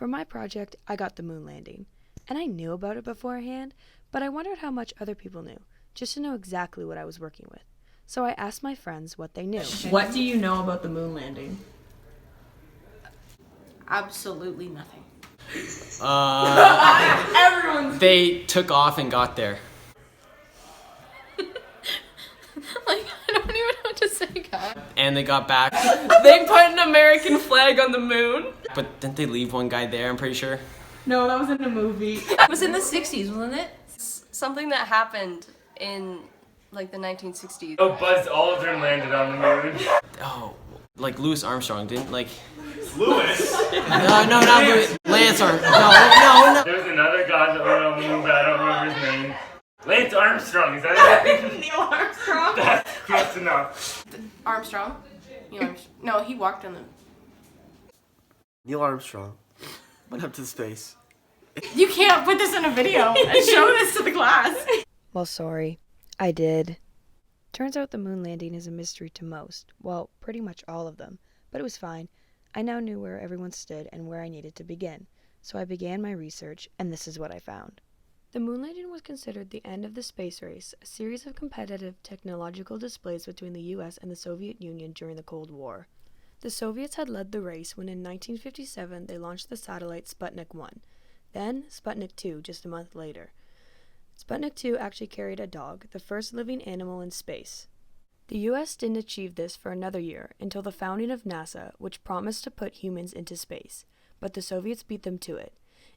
For my project, I got the moon landing, and I knew about it beforehand, but I wondered how much other people knew, just to know exactly what I was working with. So I asked my friends what they knew. What do you know about the moon landing? Absolutely nothing. They took off and got there. Like, I don't even know what to say, guys. And they got back. They put an American flag on the moon? But didn't they leave one guy there, I'm pretty sure? No, that was in a movie. It was in the 60s, wasn't it? Something that happened in, like, the 1960s. Oh, Buzz Aldrin landed on the moon. Oh, like Louis Armstrong didn't, like... Louis? No, not Louis. Lance Armstrong. No. There's another guy that went on the moon, but I don't remember his name. Lance Armstrong, is that it? Neil Armstrong? That's close enough. Armstrong? Neil Armstrong. No, he walked on the... Neil Armstrong went up to space. You can't put this in a video and show this to the class. Well, sorry. I did. Turns out the moon landing is a mystery to most. Well, pretty much all of them. But it was fine. I now knew where everyone stood and where I needed to begin. So I began my research, and this is what I found. The moon landing was considered the end of the space race, a series of competitive technological displays between the US and the Soviet Union during the Cold War. The Soviets had led the race when in 1957 they launched the satellite Sputnik 1, then Sputnik 2 just a month later. Sputnik 2 actually carried a dog, the first living animal in space. The US didn't achieve this for another year until the founding of NASA, which promised to put humans into space, but the Soviets beat them to it.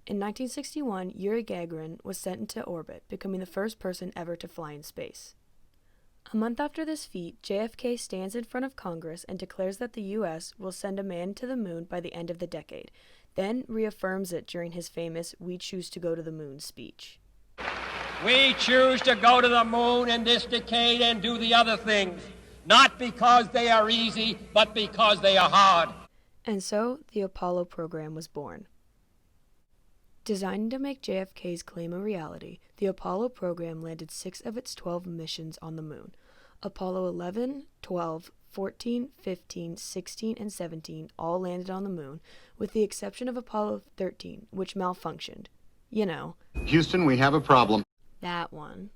In 1961, Yuri Gagarin was sent into orbit, becoming the first person ever to fly in space. A month after this feat, JFK stands in front of Congress and declares that the U.S. will send a man to the moon by the end of the decade, then reaffirms it during his famous "We choose to go to the moon" speech. We choose to go to the moon in this decade and do the other things, not because they are easy, but because they are hard. And so, the Apollo program was born. Designed to make JFK's claim a reality, the Apollo program landed 6 of its 12 missions on the moon. Apollo 11, 12, 14, 15, 16, and 17 all landed on the moon, with the exception of Apollo 13, which malfunctioned. You know. Houston, we have a problem. That one.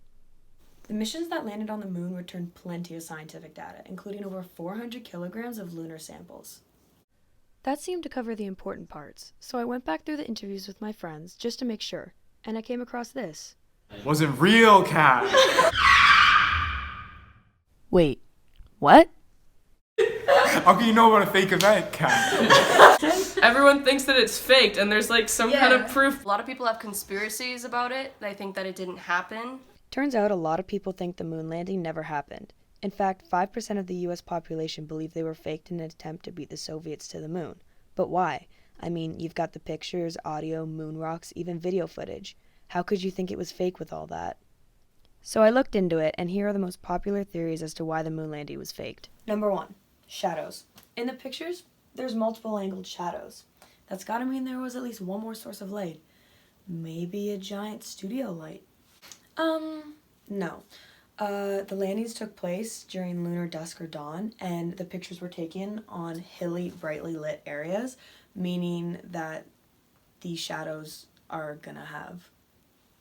The missions that landed on the moon returned plenty of scientific data, including over 400 kilograms of lunar samples. That seemed to cover the important parts, so I went back through the interviews with my friends just to make sure, and I came across this. Was it real, Kat? Wait, what? How can you know about a fake event, Kat? Everyone thinks that it's faked, and there's like some kind of proof. A lot of people have conspiracies about it. They think that it didn't happen. Turns out a lot of people think the moon landing never happened. In fact, 5% of the US population believe they were faked in an attempt to beat the Soviets to the moon. But why? I mean, you've got the pictures, audio, moon rocks, even video footage. How could you think it was fake with all that? So I looked into it, and here are the most popular theories as to why the moon landing was faked. Number 1. Shadows. In the pictures, there's multiple angled shadows. That's gotta mean there was at least one more source of light. Maybe a giant studio light. No. The landings took place during lunar dusk or dawn, and the pictures were taken on hilly, brightly lit areas, meaning that these shadows are gonna have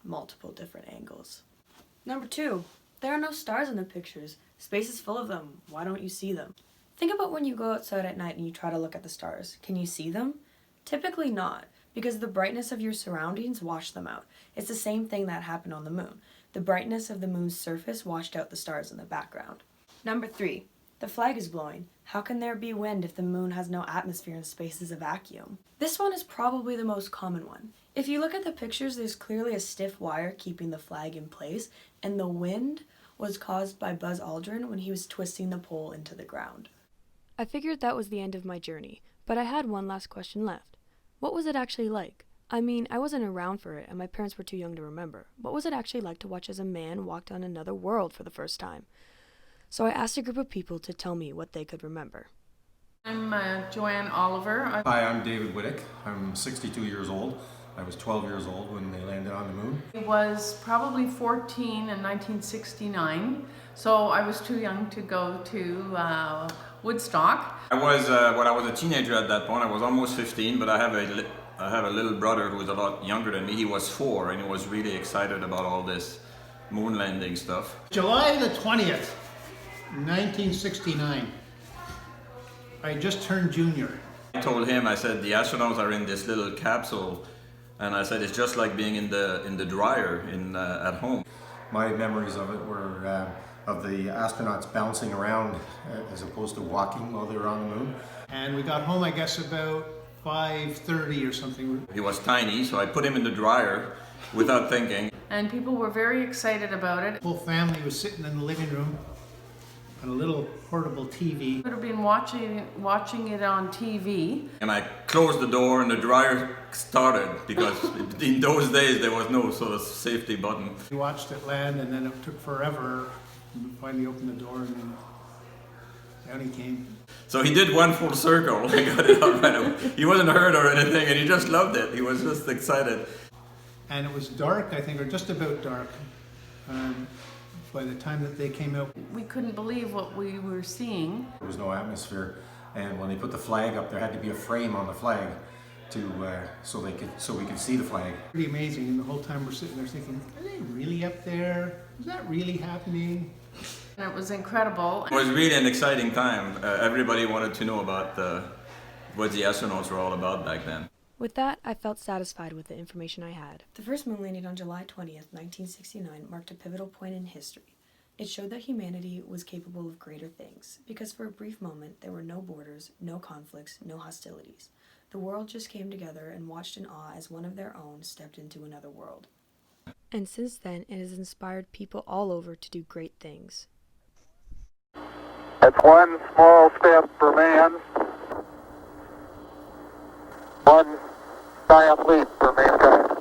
multiple different angles. Number 2, there are no stars in the pictures. Space is full of them. Why don't you see them? Think about when you go outside at night and you try to look at the stars. Can you see them? Typically not, because the brightness of your surroundings washed them out. It's the same thing that happened on the moon. The brightness of the moon's surface washed out the stars in the background. Number 3, the flag is blowing. How can there be wind if the moon has no atmosphere and space is a vacuum? This one is probably the most common one. If you look at the pictures, there's clearly a stiff wire keeping the flag in place, and the wind was caused by Buzz Aldrin when he was twisting the pole into the ground. I figured that was the end of my journey, but I had one last question left. What was it actually like? I mean, I wasn't around for it, and my parents were too young to remember. What was it actually like to watch as a man walked on another world for the first time? So I asked a group of people to tell me what they could remember. I'm Joanne Oliver. Hi, I'm David Whittick. I'm 62 years old. I was 12 years old when they landed on the moon. I was probably 14 in 1969, so I was too young to go to Woodstock. I was when I was a teenager at that point. I was almost 15, but I have I have a little brother who is a lot younger than me. He was 4 and he was really excited about all this moon landing stuff. July the 20th, 1969. I just turned junior. I told him, I said, the astronauts are in this little capsule, and I said, it's just like being in the dryer at home. My memories of it were of the astronauts bouncing around as opposed to walking while they were on the moon. And we got home, I guess, about 5:30 or something. He was tiny, so I put him in the dryer without thinking. And people were very excited about it. The whole family was sitting in the living room on a little portable TV. Would have been watching it on TV. And I closed the door and the dryer started because in those days there was no sort of safety button. We watched it land, and then it took forever. We finally opened the door, and then down he came. So he did one full circle. I got it out right away. He wasn't hurt or anything, and he just loved it. He was just excited. And it was dark, I think, or just about dark, by the time that they came out. We couldn't believe what we were seeing. There was no atmosphere, and when they put the flag up, there had to be a frame on the flag so we could see the flag. Pretty amazing, and the whole time we're sitting there thinking, are they really up there? Is that really happening? And it was incredible. It was really an exciting time. Everybody wanted to know about what the astronauts were all about back then. With that, I felt satisfied with the information I had. The first moon landing on July 20th, 1969 marked a pivotal point in history. It showed that humanity was capable of greater things, because for a brief moment there were no borders, no conflicts, no hostilities. The world just came together and watched in awe as one of their own stepped into another world. And since then, it has inspired people all over to do great things. That's one small step for man, one giant leap for mankind.